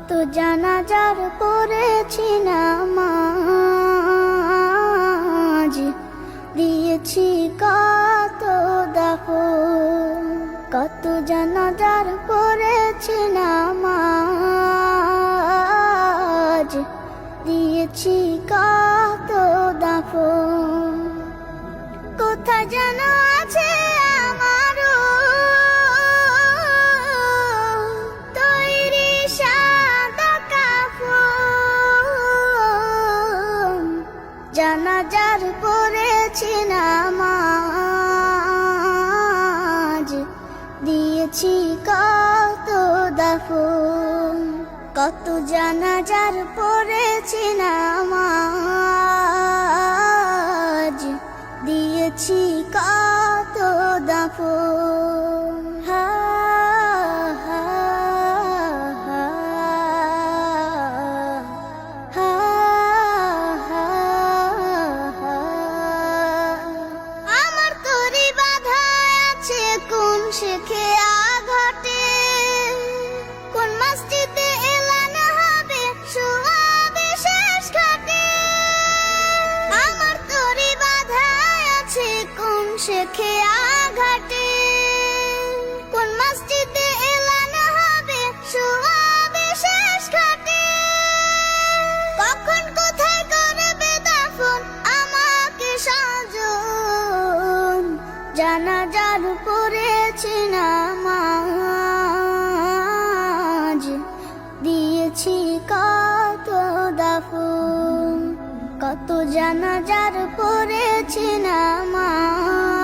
কত জানাজার পড়েছি নামাজ, দিয়েছি কত দাফন। কত জানাজার পড়েছি নামাজ, দিয়েছি কত দাফন। কোথায় যেন আছে আমারও তৈরি সাদা কাফন। জানাজার পড়েছি নামাজ, দিয়েছি কত দাফন। কত জানাজার পড়েছি নামাজ, দিয়েছি কত দাফন। হা হা হা হা হা হা। আমার তরি বাধা আছে কোন শেখে আঘাটে, কোন মসজিদে এলান হবে শোয়াবে শেষ ঘাটে। আমার তরি বাধা আছে কোন শেখে আঘাটে, কোন মসজিদে এলান হবে শোয়াবে শেষ ঘাটে। কখন কোথায় করবে দাফন আমাকে সাজন। জানাজার পড়েছি নামাজ, দিয়েছি কত দাফন। কত জানাজার পড়েছি নামাজ,